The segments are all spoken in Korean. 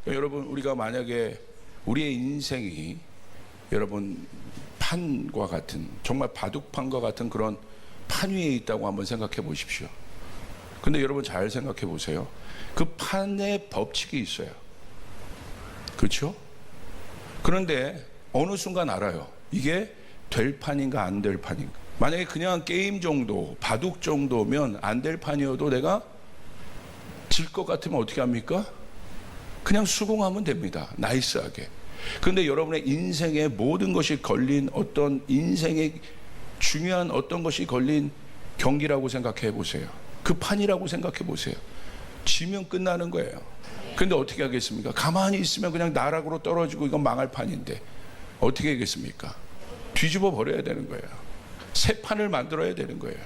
여러분, 우리가 만약에 우리의 인생이 여러분 판과 같은, 정말 바둑판과 같은 그런 판 위에 있다고 한번 생각해 보십시오. 근데 여러분 잘 생각해 보세요. 그 판에 법칙이 있어요. 그렇죠? 그런데 어느 순간 알아요. 이게 될 판인가 안 될 판인가. 만약에 그냥 게임 정도, 바둑 정도면 안 될 판이어도 내가 질 것 같으면 어떻게 합니까? 그냥 수긍하면 됩니다. 나이스하게. 그런데 여러분의 인생의 모든 것이 걸린, 어떤 인생의 중요한 어떤 것이 걸린 경기라고 생각해 보세요. 그 판이라고 생각해 보세요. 지면 끝나는 거예요. 근데 어떻게 하겠습니까? 가만히 있으면 그냥 나락으로 떨어지고 이건 망할 판인데 어떻게 하겠습니까? 뒤집어 버려야 되는 거예요. 새 판을 만들어야 되는 거예요.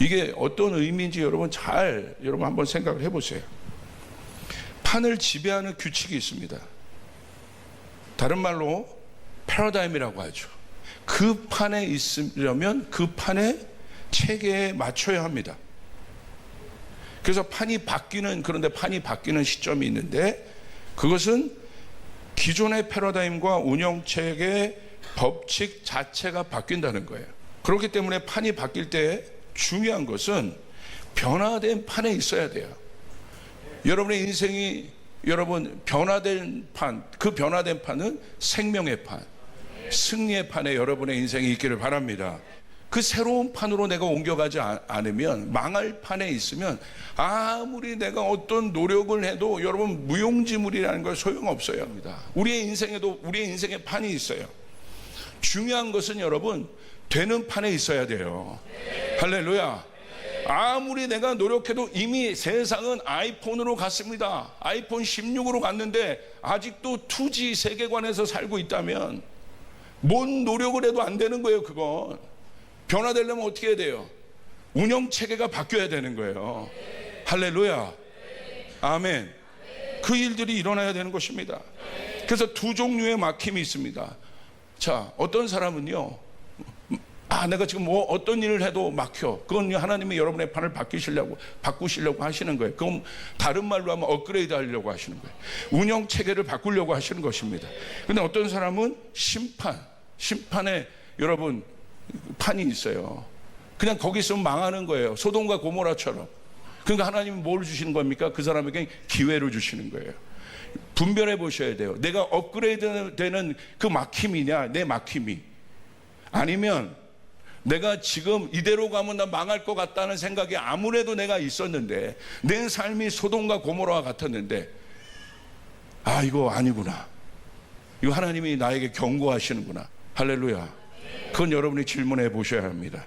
이게 어떤 의미인지 여러분 한번 생각을 해보세요. 판을 지배하는 규칙이 있습니다. 다른 말로 패러다임이라고 하죠. 그 판에 있으려면 그 판의 체계에 맞춰야 합니다. 그래서 그런데 판이 바뀌는 시점이 있는데, 그것은 기존의 패러다임과 운영체계의 법칙 자체가 바뀐다는 거예요. 그렇기 때문에 판이 바뀔 때 중요한 것은 변화된 판에 있어야 돼요. 여러분의 인생이 변화된 판, 그 변화된 판은 생명의 판, 승리의 판에 여러분의 인생이 있기를 바랍니다. 그 새로운 판으로 내가 옮겨가지 않으면, 망할 판에 있으면 아무리 내가 어떤 노력을 해도 여러분 무용지물이라는 걸 소용없어요. 우리의 인생에도 우리의 인생의 판이 있어요. 중요한 것은 여러분 되는 판에 있어야 돼요. 할렐루야. 아무리 내가 노력해도 이미 세상은 아이폰으로 갔습니다. 아이폰 16으로 갔는데 아직도 2G 세계관에서 살고 있다면 뭔 노력을 해도 안 되는 거예요. 그건 변화되려면 어떻게 해야 돼요? 운영체계가 바뀌어야 되는 거예요. 할렐루야. 아멘. 그 일들이 일어나야 되는 것입니다. 그래서 두 종류의 막힘이 있습니다. 자, 어떤 사람은요, 내가 지금 어떤 일을 해도 막혀. 그건 하나님이 여러분의 판을 바꾸시려고 하시는 거예요. 그건 다른 말로 하면 업그레이드 하려고 하시는 거예요. 운영 체계를 바꾸려고 하시는 것입니다. 근데 어떤 사람은 심판에 여러분 판이 있어요. 그냥 거기 있으면 망하는 거예요. 소돔과 고모라처럼. 그러니까 하나님은 뭘 주시는 겁니까? 그 사람에게 기회를 주시는 거예요. 분별해 보셔야 돼요. 내가 업그레이드 되는 그 막힘이냐, 내 막힘이, 아니면 내가 지금 이대로 가면 나 망할 것 같다는 생각이 아무래도 내가 있었는데, 내 삶이 소돔과 고모라와 같았는데, 이거 아니구나, 이거 하나님이 나에게 경고하시는구나. 할렐루야. 그건 여러분이 질문해 보셔야 합니다.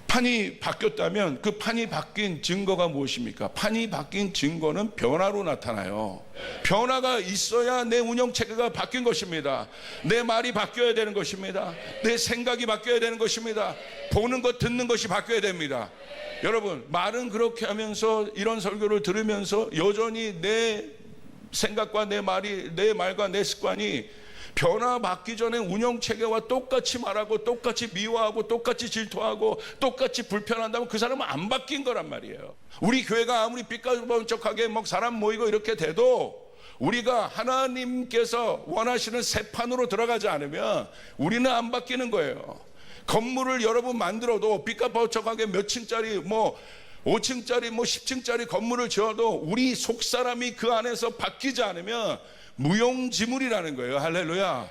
판이 바뀌었다면 그 판이 바뀐 증거가 무엇입니까? 판이 바뀐 증거는 변화로 나타나요. 변화가 있어야 내 운영체계가 바뀐 것입니다. 내 말이 바뀌어야 되는 것입니다. 내 생각이 바뀌어야 되는 것입니다. 보는 것, 듣는 것이 바뀌어야 됩니다. 여러분, 말은 그렇게 하면서, 이런 설교를 들으면서 여전히 내 생각과 내 말과 내 습관이 변화받기 전에 운영체계와 똑같이 말하고, 똑같이 미워하고, 똑같이 질투하고, 똑같이 불편한다면 그 사람은 안 바뀐 거란 말이에요. 우리 교회가 아무리 삐까번쩍하게 사람 모이고 이렇게 돼도, 우리가 하나님께서 원하시는 새 판으로 들어가지 않으면 우리는 안 바뀌는 거예요. 건물을 여러분 만들어도 삐까번쩍하게 몇 층짜리 5층짜리 10층짜리 건물을 지어도 우리 속사람이 그 안에서 바뀌지 않으면 무용지물이라는 거예요. 할렐루야.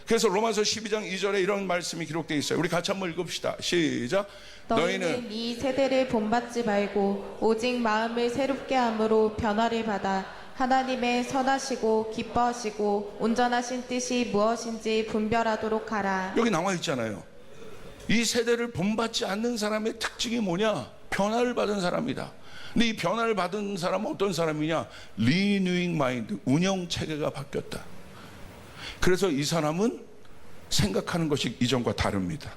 그래서 로마서 12장 2절에 이런 말씀이 기록되어 있어요. 우리 같이 한번 읽읍시다. 시작. 너희는 이 세대를 본받지 말고 오직 마음을 새롭게 함으로 변화를 받아 하나님의 선하시고 기뻐하시고 온전하신 뜻이 무엇인지 분별하도록 하라. 여기 나와 있잖아요. 이 세대를 본받지 않는 사람의 특징이 뭐냐? 변화를 받은 사람이다. 근데 이 변화를 받은 사람은 어떤 사람이냐? 리뉴잉 마인드, 운영 체계가 바뀌었다. 그래서 이 사람은 생각하는 것이 이전과 다릅니다.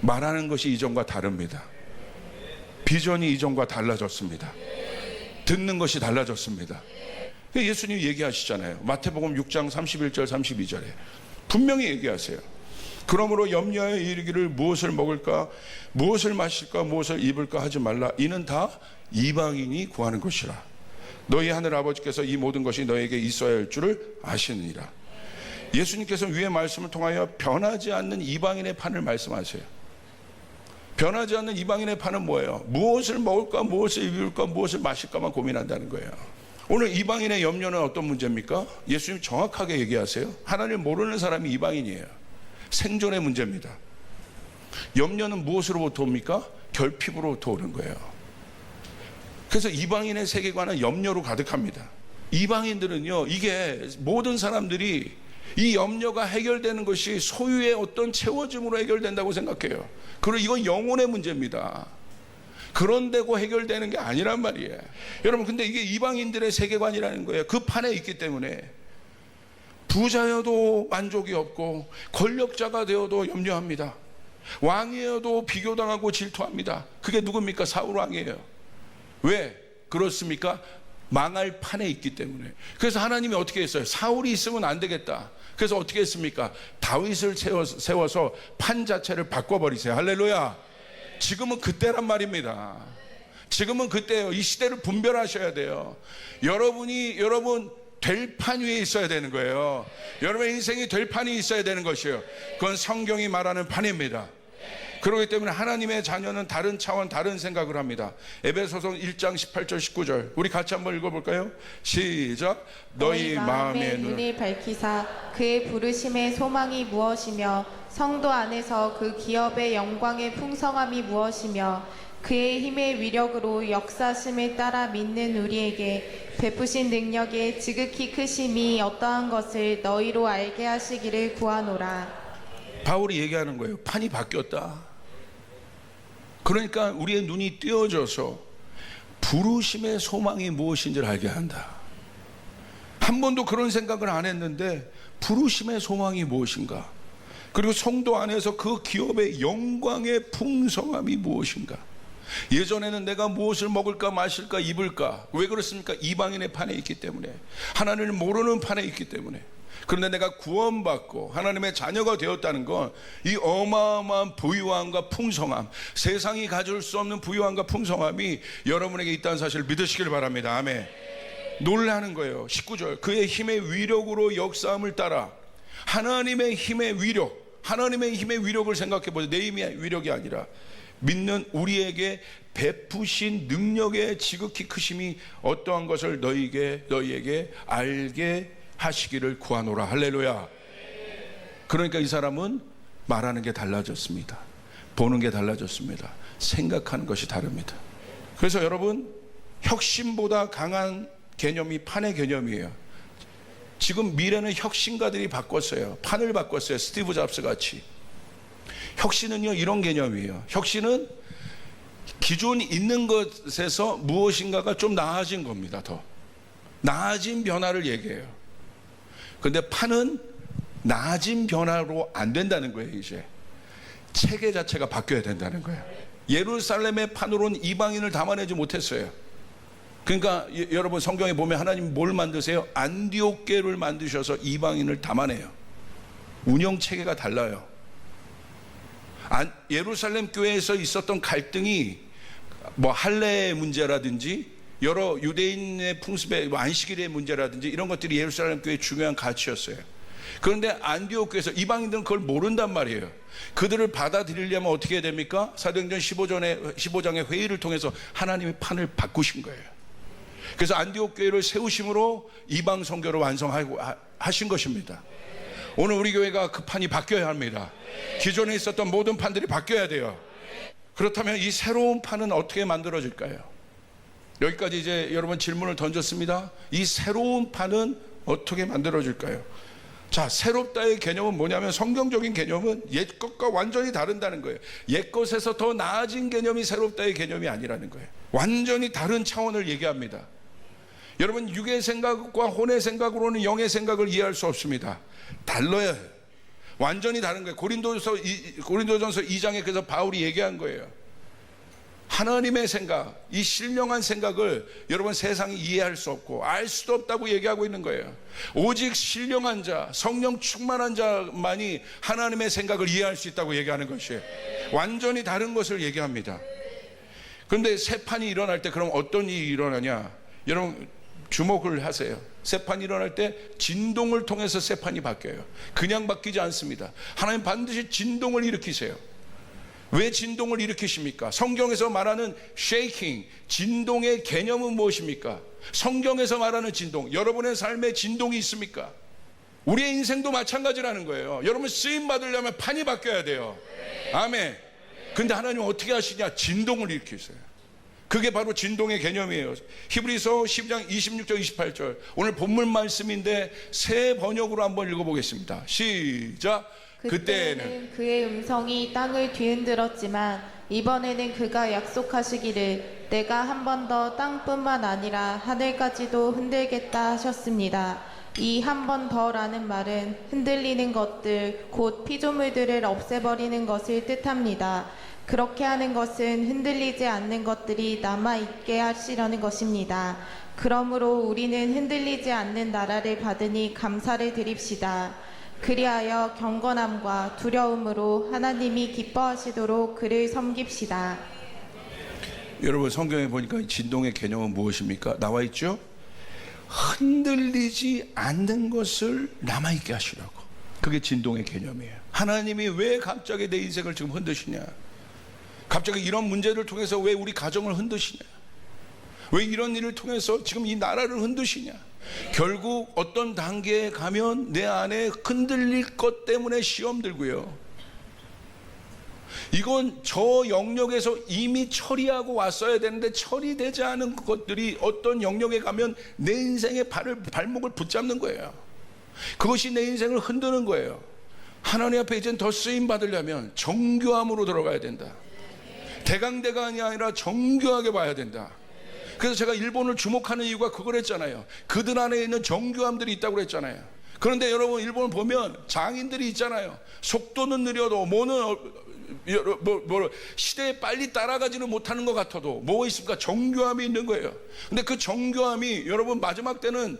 말하는 것이 이전과 다릅니다. 비전이 이전과 달라졌습니다. 듣는 것이 달라졌습니다. 예수님이 얘기하시잖아요. 마태복음 6장 31절 32절에 분명히 얘기하세요. 그러므로 염려하여 이르기를 무엇을 먹을까, 무엇을 마실까, 무엇을 입을까 하지 말라. 이는 다 이방인이 구하는 것이라. 너희 하늘 아버지께서 이 모든 것이 너에게 있어야 할 줄을 아시느니라. 예수님께서 위의 말씀을 통하여 변하지 않는 이방인의 판을 말씀하세요. 변하지 않는 이방인의 판은 뭐예요? 무엇을 먹을까, 무엇을 입을까, 무엇을 마실까만 고민한다는 거예요. 오늘 이방인의 염려는 어떤 문제입니까? 예수님 정확하게 얘기하세요. 하나님을 모르는 사람이 이방인이에요. 생존의 문제입니다. 염려는 무엇으로부터 옵니까? 결핍으로부터 오는 거예요. 그래서 이방인의 세계관은 염려로 가득합니다. 이방인들은요, 이게 모든 사람들이 이 염려가 해결되는 것이 소유의 어떤 채워짐으로 해결된다고 생각해요. 그리고 이건 영혼의 문제입니다. 그런데고 해결되는 게 아니란 말이에요. 여러분, 근데 이게 이방인들의 세계관이라는 거예요. 그 판에 있기 때문에 부자여도 만족이 없고 권력자가 되어도 염려합니다. 왕이어도 비교당하고 질투합니다. 그게 누굽니까? 사울 왕이에요. 왜 그렇습니까? 망할 판에 있기 때문에. 그래서 하나님이 어떻게 했어요? 사울이 있으면 안 되겠다. 그래서 어떻게 했습니까? 다윗을 세워서 판 자체를 바꿔버리세요. 할렐루야. 지금은 그때란 말입니다. 지금은 그때예요. 이 시대를 분별하셔야 돼요. 여러분 될 판 위에 있어야 되는 거예요. 여러분의 인생이 될 판이 있어야 되는 것이에요. 그건 성경이 말하는 판입니다. 그렇기 때문에 하나님의 자녀는 다른 차원, 다른 생각을 합니다. 에베소서 1장 18절 19절 우리 같이 한번 읽어볼까요? 시작. 너희 마음의 눈을 밝히사 그의 부르심의 소망이 무엇이며 성도 안에서 그 기업의 영광의 풍성함이 무엇이며 그의 힘의 위력으로 역사심을 따라 믿는 우리에게 베푸신 능력의 지극히 크심이 어떠한 것을 너희로 알게 하시기를 구하노라. 바울이 얘기하는 거예요. 판이 바뀌었다. 그러니까 우리의 눈이 띄어져서 부르심의 소망이 무엇인지를 알게 한다. 한 번도 그런 생각을 안 했는데 부르심의 소망이 무엇인가? 그리고 성도 안에서 그 기업의 영광의 풍성함이 무엇인가? 예전에는 내가 무엇을 먹을까 마실까 입을까, 왜 그렇습니까? 이방인의 판에 있기 때문에, 하나님을 모르는 판에 있기 때문에. 그런데 내가 구원받고 하나님의 자녀가 되었다는 건 이 어마어마한 부유함과 풍성함, 세상이 가질 수 없는 부유함과 풍성함이 여러분에게 있다는 사실을 믿으시길 바랍니다. 아멘. 놀라는 거예요. 19절 그의 힘의 위력으로 역사함을 따라. 하나님의 힘의 위력, 하나님의 힘의 위력을 생각해 보세요. 내 힘의 위력이 아니라 믿는 우리에게 베푸신 능력의 지극히 크심이 어떠한 것을 너희에게 알게 하시기를 구하노라. 할렐루야. 그러니까 이 사람은 말하는 게 달라졌습니다. 보는 게 달라졌습니다. 생각하는 것이 다릅니다. 그래서 여러분, 혁신보다 강한 개념이 판의 개념이에요. 지금 미래는 혁신가들이 바꿨어요. 판을 바꿨어요. 스티브 잡스 같이. 혁신은요, 이런 개념이에요. 혁신은 기존 있는 것에서 무엇인가가 좀 나아진 겁니다. 더 나아진 변화를 얘기해요. 근데 판은 나아진 변화로 안 된다는 거예요. 이제 체계 자체가 바뀌어야 된다는 거예요. 예루살렘의 판으로는 이방인을 담아내지 못했어요. 그러니까 여러분 성경에 보면 하나님 뭘 만드세요? 안디옥교를 만드셔서 이방인을 담아내요. 운영 체계가 달라요. 예루살렘 교회에서 있었던 갈등이 뭐 할례의 문제라든지 여러 유대인의 풍습의 안식일의 문제라든지 이런 것들이 예루살렘 교회의 중요한 가치였어요. 그런데 안디옥 교회에서 이방인들은 그걸 모른단 말이에요. 그들을 받아들이려면 어떻게 해야 됩니까? 사도행전 15장의 회의를 통해서 하나님의 판을 바꾸신 거예요. 그래서 안디옥 교회를 세우심으로 이방 선교를 완성하고 하신 것입니다. 오늘 우리 교회가 그 판이 바뀌어야 합니다. 기존에 있었던 모든 판들이 바뀌어야 돼요. 그렇다면 이 새로운 판은 어떻게 만들어질까요? 여기까지 이제 여러분 질문을 던졌습니다. 이 새로운 판은 어떻게 만들어질까요? 자, 새롭다의 개념은 뭐냐면 성경적인 개념은 옛 것과 완전히 다른다는 거예요. 옛 것에서 더 나아진 개념이 새롭다의 개념이 아니라는 거예요. 완전히 다른 차원을 얘기합니다. 여러분, 육의 생각과 혼의 생각으로는 영의 생각을 이해할 수 없습니다. 달라요. 완전히 다른 거예요. 고린도전서 2장에 그래서 바울이 얘기한 거예요. 하나님의 생각, 이 신령한 생각을 여러분 세상이 이해할 수 없고 알 수도 없다고 얘기하고 있는 거예요. 오직 신령한 자, 성령 충만한 자만이 하나님의 생각을 이해할 수 있다고 얘기하는 것이에요. 완전히 다른 것을 얘기합니다. 그런데 새 판이 일어날 때 그럼 어떤 일이 일어나냐? 여러분, 주목을 하세요. 새 판이 일어날 때 진동을 통해서 새 판이 바뀌어요. 그냥 바뀌지 않습니다. 하나님 반드시 진동을 일으키세요. 왜 진동을 일으키십니까? 성경에서 말하는 shaking, 진동의 개념은 무엇입니까? 성경에서 말하는 진동, 여러분의 삶에 진동이 있습니까? 우리의 인생도 마찬가지라는 거예요. 여러분 쓰임 받으려면 판이 바뀌어야 돼요. 아멘. 근데 하나님은 어떻게 하시냐? 진동을 일으키세요. 그게 바로 진동의 개념이에요. 히브리서 12장 26절 28절 오늘 본문 말씀인데 새 번역으로 한번 읽어보겠습니다. 시작. 그때는 그의 음성이 땅을 뒤흔들었지만 이번에는 그가 약속하시기를 내가 한 번 더 땅뿐만 아니라 하늘까지도 흔들겠다 하셨습니다. 이 한 번 더라는 말은 흔들리는 것들 곧 피조물들을 없애버리는 것을 뜻합니다. 그렇게 하는 것은 흔들리지 않는 것들이 남아있게 하시려는 것입니다. 그러므로 우리는 흔들리지 않는 나라를 받으니 감사를 드립시다. 그리하여 경건함과 두려움으로 하나님이 기뻐하시도록 그를 섬깁시다. 여러분 성경에 보니까 진동의 개념은 무엇입니까? 나와 있죠? 흔들리지 않는 것을 남아있게 하시라고. 그게 진동의 개념이에요. 하나님이 왜 갑자기 내 인생을 지금 흔드시냐? 갑자기 이런 문제를 통해서 왜 우리 가정을 흔드시냐? 왜 이런 일을 통해서 지금 이 나라를 흔드시냐? 결국 어떤 단계에 가면 내 안에 흔들릴 것 때문에 시험 들고요. 이건 저 영역에서 이미 처리하고 왔어야 되는데 처리되지 않은 것들이 어떤 영역에 가면 내 인생의 발목을 붙잡는 거예요. 그것이 내 인생을 흔드는 거예요. 하나님 앞에 이젠 더 쓰임 받으려면 정교함으로 들어가야 된다. 대강대강이 아니라 정교하게 봐야 된다. 그래서 제가 일본을 주목하는 이유가 그걸 했잖아요. 그들 안에 있는 정교함들이 있다고 그랬잖아요. 그런데 여러분 일본을 보면 장인들이 있잖아요. 속도는 느려도 시대에 빨리 따라가지는 못하는 것 같아도 뭐가 있습니까? 정교함이 있는 거예요. 근데 그 정교함이 여러분 마지막 때는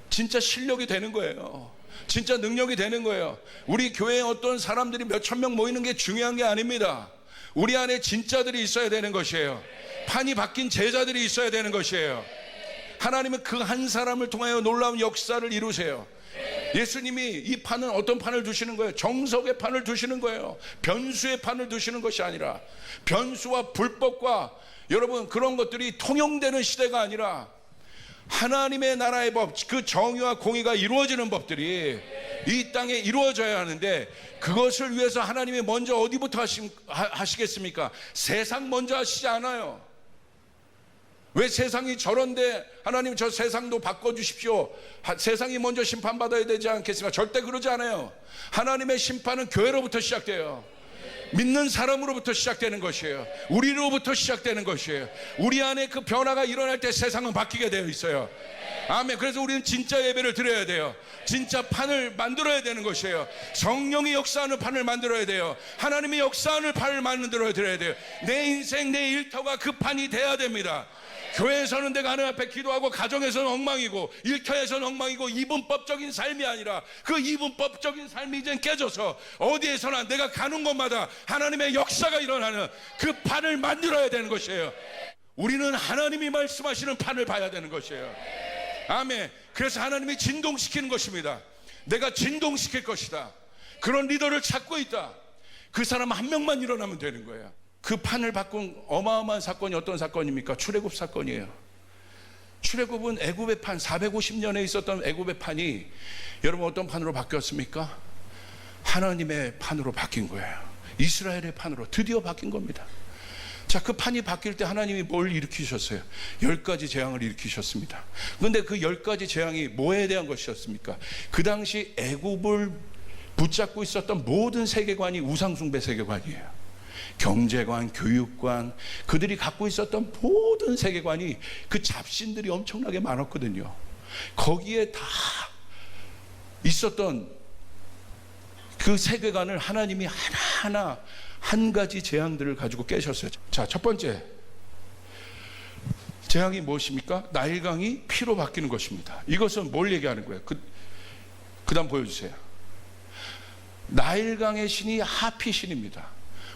진짜 실력이 되는 거예요. 진짜 능력이 되는 거예요. 우리 교회에 어떤 사람들이 몇천 명 모이는 게 중요한 게 아닙니다. 우리 안에 진짜들이 있어야 되는 것이에요. 판이 바뀐 제자들이 있어야 되는 것이에요. 하나님은 그 한 사람을 통하여 놀라운 역사를 이루세요. 예수님이 이 판은 어떤 판을 두시는 거예요? 정석의 판을 두시는 거예요. 변수의 판을 두시는 것이 아니라 변수와 불법과 여러분 그런 것들이 통용되는 시대가 아니라 하나님의 나라의 법, 그 정의와 공의가 이루어지는 법들이 이 땅에 이루어져야 하는데 그것을 위해서 하나님이 먼저 어디부터 하시겠습니까? 세상 먼저 하시지 않아요. 왜 세상이 저런데 하나님 저 세상도 바꿔주십시오. 세상이 먼저 심판받아야 되지 않겠습니까? 절대 그러지 않아요. 하나님의 심판은 교회로부터 시작돼요. 믿는 사람으로부터 시작되는 것이에요. 우리로부터 시작되는 것이에요. 우리 안에 그 변화가 일어날 때 세상은 바뀌게 되어 있어요. 아멘. 그래서 우리는 진짜 예배를 드려야 돼요. 진짜 판을 만들어야 되는 것이에요. 성령이 역사하는 판을 만들어야 돼요. 하나님이 역사하는 판을 만들어야 돼요. 내 인생 내 일터가 그 판이 돼야 됩니다. 교회에서는 내가 하나님 앞에 기도하고 가정에서는 엉망이고 일터에서는 엉망이고 이분법적인 삶이 아니라 그 이분법적인 삶이 이제 깨져서 어디에서나 내가 가는 곳마다 하나님의 역사가 일어나는 그 판을 만들어야 되는 것이에요. 우리는 하나님이 말씀하시는 판을 봐야 되는 것이에요. 아멘. 그래서 하나님이 진동시키는 것입니다. 내가 진동시킬 것이다. 그런 리더를 찾고 있다. 그 사람 한 명만 일어나면 되는 거예요. 그 판을 바꾼 어마어마한 사건이 어떤 사건입니까? 출애굽 사건이에요. 출애굽은 애굽의 판, 450년에 있었던 애굽의 판이 여러분 어떤 판으로 바뀌었습니까? 하나님의 판으로 바뀐 거예요. 이스라엘의 판으로 드디어 바뀐 겁니다. 자, 그 판이 바뀔 때 하나님이 뭘 일으키셨어요? 10가지 재앙을 일으키셨습니다. 그런데 그 10가지 재앙이 뭐에 대한 것이었습니까? 그 당시 애굽을 붙잡고 있었던 모든 세계관이 우상숭배 세계관이에요. 경제관, 교육관, 그들이 갖고 있었던 모든 세계관이 그 잡신들이 엄청나게 많았거든요. 거기에 다 있었던 그 세계관을 하나님이 하나하나 한 가지 재앙들을 가지고 깨셨어요. 자, 첫 번째 재앙이 무엇입니까? 나일강이 피로 바뀌는 것입니다. 이것은 뭘 얘기하는 거예요? 그 다음 보여주세요. 나일강의 신이 하피 신입니다.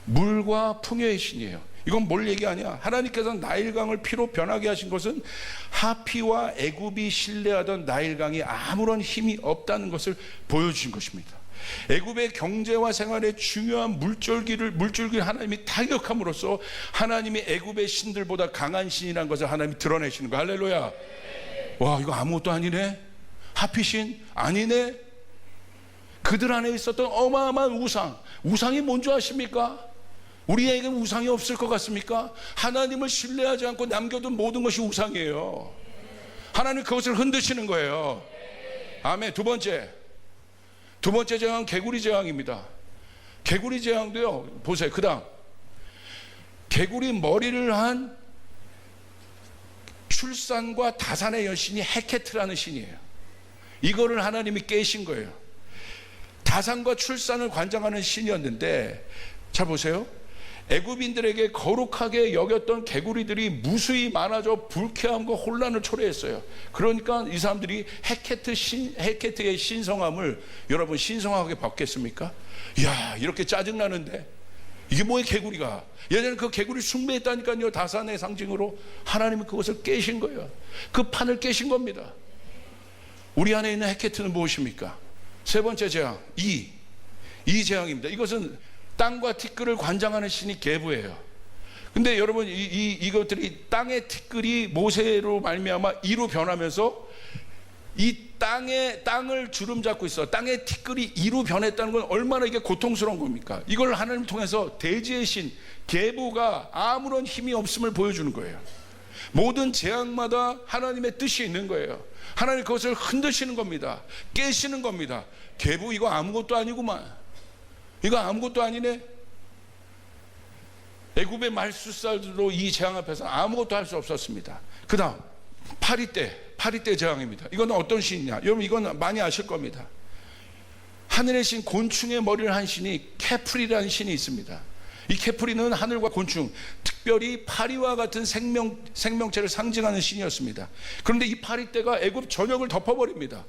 물과 풍요의 신이에요. 이건 뭘 얘기하냐? 하나님께서 나일강을 피로 변하게 하신 것은 하피와 애굽이 신뢰하던 나일강이 아무런 힘이 없다는 것을 보여주신 것입니다. 애굽의 경제와 생활에 중요한 물줄기를 하나님이 타격함으로써 하나님이 애굽의 신들보다 강한 신이라는 것을 하나님이 드러내시는 거예요. 할렐루야. 와, 이거 아무것도 아니네. 하피신 아니네. 그들 안에 있었던 어마어마한 우상이 뭔지 아십니까? 우리에게 우상이 없을 것 같습니까? 하나님을 신뢰하지 않고 남겨둔 모든 것이 우상이에요. 하나님 그것을 흔드시는 거예요. 아멘. 두 번째 재앙은 개구리 재앙입니다. 개구리 재앙도요, 보세요. 그 다음, 개구리 머리를 한 출산과 다산의 여신이 헤케트라는 신이에요. 이거를 하나님이 깨신 거예요. 다산과 출산을 관장하는 신이었는데, 잘 보세요. 애굽인들에게 거룩하게 여겼던 개구리들이 무수히 많아져 불쾌함과 혼란을 초래했어요. 그러니까 이 사람들이 헤케트의 신성함을 여러분 신성하게 받겠습니까? 이야, 이렇게 짜증나는데 이게 뭐예요? 개구리가 예전에 그 개구리 숭배했다니까요. 다산의 상징으로 하나님은 그것을 깨신 거예요. 그 판을 깨신 겁니다. 우리 안에 있는 헤케트는 무엇입니까? 세 번째 재앙, 이 재앙입니다. 이것은 땅과 티끌을 관장하는 신이 게부예요. 근데 여러분 이것들이 땅의 티끌이 모세로 말미암아 이로 변하면서 이 땅을 주름 잡고 있어. 땅의 티끌이 이로 변했다는 건 얼마나 이게 고통스러운 겁니까? 이걸 하나님을 통해서 대지의 신 게부가 아무런 힘이 없음을 보여주는 거예요. 모든 재앙마다 하나님의 뜻이 있는 거예요. 하나님 그것을 흔드시는 겁니다. 깨시는 겁니다. 게부 이거 아무것도 아니구만. 이거 아무것도 아니네. 애굽의 말숫살들로 이 재앙 앞에서 아무것도 할 수 없었습니다. 그 다음 파리떼 재앙입니다. 이건 어떤 신이냐? 여러분 이건 많이 아실 겁니다. 하늘의 신 곤충의 머리를 한 신이 케프리라는 신이 있습니다. 이 케프리는 하늘과 곤충, 특별히 파리와 같은 생명체를 상징하는 신이었습니다. 그런데 이 파리떼가 애굽 전역을 덮어버립니다.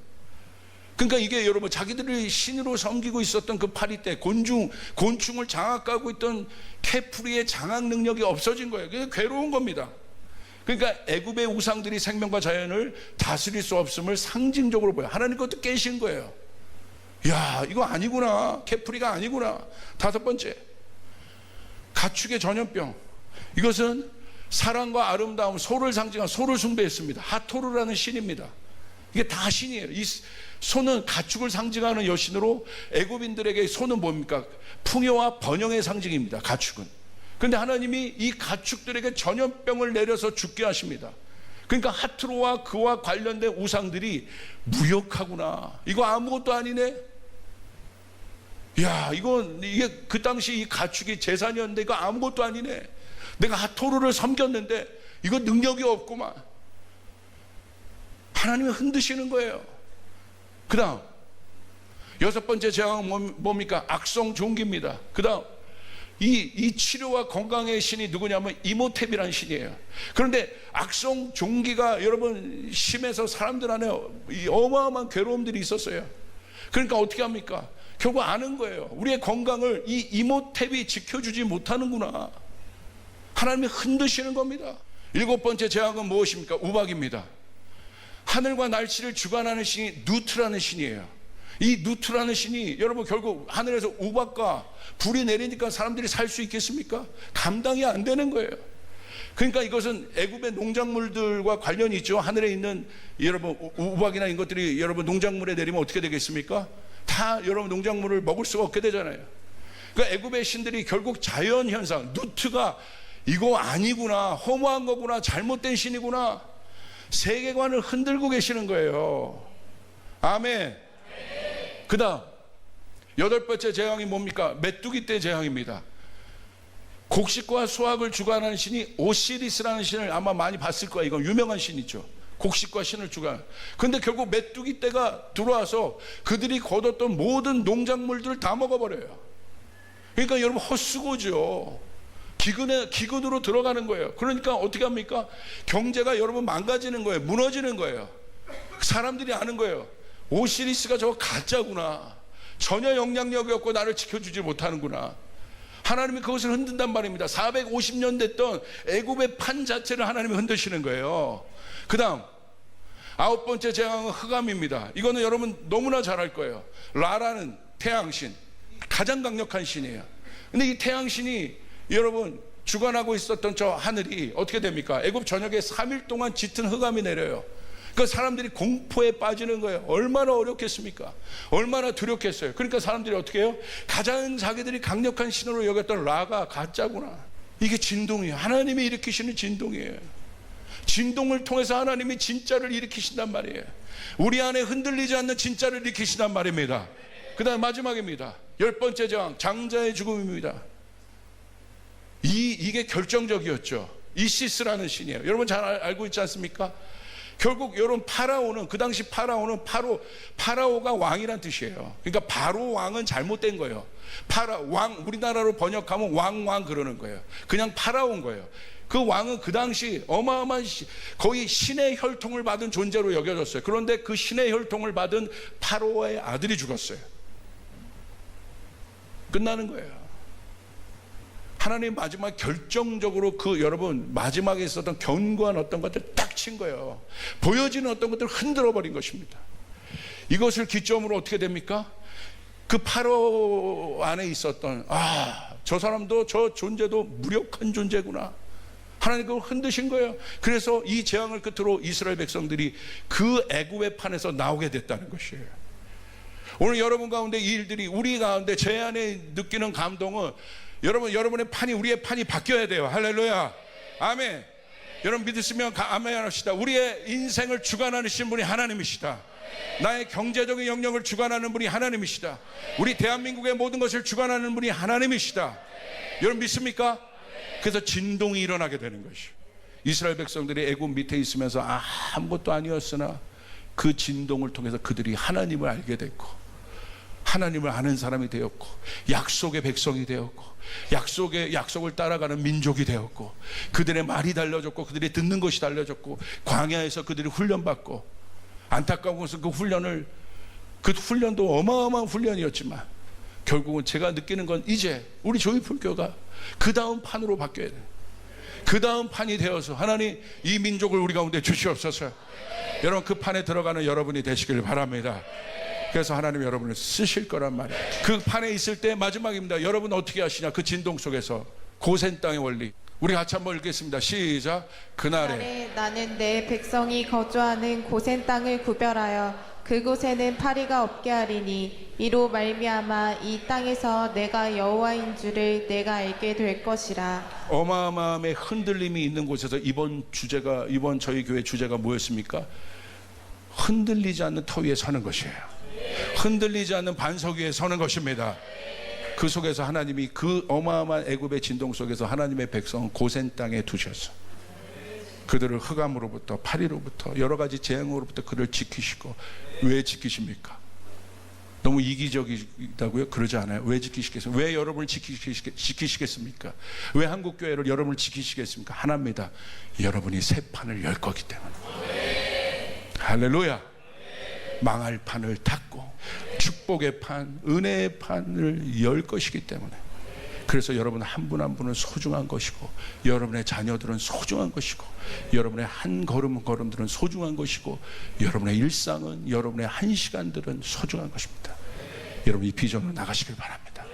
그러니까 이게 여러분 자기들이 신으로 섬기고 있었던 그 파리떼 곤충을 장악하고 있던 케프리의 장악 능력이 없어진 거예요. 그게 괴로운 겁니다. 그러니까 애굽의 우상들이 생명과 자연을 다스릴 수 없음을 상징적으로 보여요. 하나님 그것도 깨신 거예요. 야, 이거 아니구나. 케프리가 아니구나. 다섯 번째, 가축의 전염병. 이것은 사랑과 아름다움, 소를 상징한 소를 숭배했습니다. 하토르라는 신입니다. 이게 다 신이에요. 이 소는 가축을 상징하는 여신으로 애굽인들에게 소는 뭡니까? 풍요와 번영의 상징입니다. 가축은. 그런데 하나님이 이 가축들에게 전염병을 내려서 죽게 하십니다. 그러니까 하트로와 그와 관련된 우상들이 무력하구나. 이거 아무것도 아니네. 야, 이게 그 당시 이 가축이 재산이었는데 이거 아무것도 아니네. 내가 하토르를 섬겼는데 이거 능력이 없구만. 하나님이 흔드시는 거예요. 그 다음 여섯 번째 재앙은 뭡니까? 악성 종기입니다. 그 다음 이 치료와 건강의 신이 누구냐면 이모텝이라는 신이에요. 그런데 악성 종기가 여러분 심해서 사람들 안에 이 어마어마한 괴로움들이 있었어요. 그러니까 어떻게 합니까? 결국 아는 거예요. 우리의 건강을 이 이모텝이 지켜주지 못하는구나. 하나님이 흔드시는 겁니다. 일곱 번째 재앙은 무엇입니까? 우박입니다. 하늘과 날씨를 주관하는 신이 누트라는 신이에요. 이 누트라는 신이 여러분 결국 하늘에서 우박과 불이 내리니까 사람들이 살 수 있겠습니까? 감당이 안 되는 거예요. 그러니까 이것은 애굽의 농작물들과 관련이 있죠. 하늘에 있는 여러분 우박이나 이런 것들이 여러분 농작물에 내리면 어떻게 되겠습니까? 다 여러분 농작물을 먹을 수가 없게 되잖아요. 그러니까 애굽의 신들이 결국 자연현상, 누트가 이거 아니구나, 허무한 거구나, 잘못된 신이구나, 세계관을 흔들고 계시는 거예요. 아멘. 그 다음 여덟 번째 재앙이 뭡니까? 메뚜기 떼 재앙입니다. 곡식과 수확을 주관하는 신이 오시리스라는 신을 아마 많이 봤을 거예요. 이건 유명한 신이죠. 곡식과 신을 주관. 근데 결국 메뚜기 떼가 들어와서 그들이 거뒀던 모든 농작물들을 다 먹어버려요. 그러니까 여러분 헛수고죠. 기근으로 들어가는 거예요. 그러니까 어떻게 합니까? 경제가 여러분 망가지는 거예요. 무너지는 거예요. 사람들이 아는 거예요. 오시리스가 저거 가짜구나. 전혀 영향력이 없고 나를 지켜주지 못하는구나. 하나님이 그것을 흔든단 말입니다. 450년 됐던 애굽의 판 자체를 하나님이 흔드시는 거예요. 그 다음 9번째 재앙은 흑암입니다. 이거는 여러분 너무나 잘 알 거예요. 라라는 태양신, 가장 강력한 신이에요. 근데 이 태양신이 여러분 주관하고 있었던 저 하늘이 어떻게 됩니까? 애굽 전역에 3일 동안 짙은 흑암이 내려요. 그 사람들이 공포에 빠지는 거예요. 얼마나 어렵겠습니까? 얼마나 두렵겠어요. 그러니까 사람들이 어떻게 해요? 가장 자기들이 강력한 신으로 여겼던 라가 가짜구나. 이게 진동이에요. 하나님이 일으키시는 진동이에요. 진동을 통해서 하나님이 진짜를 일으키신단 말이에요. 우리 안에 흔들리지 않는 진짜를 일으키신단 말입니다. 그 다음 마지막입니다. 10번째 저항, 장자의 죽음입니다. 이게 결정적이었죠. 이시스라는 신이에요. 여러분 잘 알고 있지 않습니까? 결국 여러분 파라오는, 그 당시 파라오는 파라오가 왕이란 뜻이에요. 그러니까 바로 왕은 잘못된 거예요. 왕, 우리나라로 번역하면 왕 그러는 거예요. 그냥 파라오인 거예요. 그 왕은 그 당시 어마어마한 거의 신의 혈통을 받은 존재로 여겨졌어요. 그런데 그 신의 혈통을 받은 파라오의 아들이 죽었어요. 끝나는 거예요. 하나님 마지막 결정적으로 그 여러분 마지막에 있었던 견고한 어떤 것들 딱 친 거예요. 보여지는 어떤 것들을 흔들어 버린 것입니다. 이것을 기점으로 어떻게 됩니까? 그 파라오 안에 있었던 저 사람도 저 존재도 무력한 존재구나. 하나님 그걸 흔드신 거예요. 그래서 이 재앙을 끝으로 이스라엘 백성들이 그 애굽의 판에서 나오게 됐다는 것이에요. 오늘 여러분 가운데 이 일들이 우리 가운데 제 안에 느끼는 감동은 여러분의 판이 우리의 판이 바뀌어야 돼요. 할렐루야. 아멘. 여러분 믿으시면 아멘 합시다. 우리의 인생을 주관하시는 분이 하나님이시다. 나의 경제적인 영역을 주관하는 분이 하나님이시다. 우리 대한민국의 모든 것을 주관하는 분이 하나님이시다. 여러분 믿습니까? 그래서 진동이 일어나게 되는 것이요. 이스라엘 백성들이 애굽 밑에 있으면서 아무것도 아니었으나 그 진동을 통해서 그들이 하나님을 알게 됐고 하나님을 아는 사람이 되었고 약속의 백성이 되었고 약속을 따라가는 민족이 되었고 그들의 말이 달라졌고 그들이 듣는 것이 달라졌고 광야에서 그들이 훈련받고 안타까운 것은 그 훈련도 어마어마한 훈련이었지만 결국은 제가 느끼는 건 이제 우리 조이풀교가 그 다음 판으로 바뀌어야 돼요. 그 다음 판이 되어서 하나님 이 민족을 우리 가운데 주시옵소서. 여러분 그 판에 들어가는 여러분이 되시길 바랍니다. 그래서 하나님 여러분을 쓰실 거란 말이에요. 그 판에 있을 때 마지막입니다. 여러분 어떻게 하시냐? 그 진동 속에서 고센 땅의 원리 우리 같이 한번 읽겠습니다. 시작. 그날에 나는 내 백성이 거주하는 고센 땅을 구별하여 그곳에는 파리가 없게 하리니 이로 말미암아 이 땅에서 내가 여호와인 줄을 내가 알게 될 것이라. 어마어마함의 흔들림이 있는 곳에서 이번 저희 교회 주제가 뭐였습니까? 흔들리지 않는 터 위에 서는 것이에요. 흔들리지 않는 반석 위에 서는 것입니다. 그 속에서 하나님이 그 어마어마한 애굽의 진동 속에서 하나님의 백성은 고센 땅에 두셔서 그들을 흑암으로부터 파리로부터 여러 가지 재앙으로부터 그를 지키시고. 왜 지키십니까? 너무 이기적이다고요? 그러지 않아요. 왜 지키시겠습니까? 왜 여러분을 지키시겠습니까? 왜 한국교회를 여러분을 지키시겠습니까? 하나입니다. 여러분이 새 판을 열 거기 때문에. 할렐루야. 망할 판을 닫고 축복의 판, 은혜의 판을 열 것이기 때문에. 그래서 여러분 한 분 한 분은 소중한 것이고 여러분의 자녀들은 소중한 것이고 여러분의 한 걸음들은 소중한 것이고 여러분의 일상은 여러분의 한 시간들은 소중한 것입니다. 여러분 이 비전으로 나가시길 바랍니다.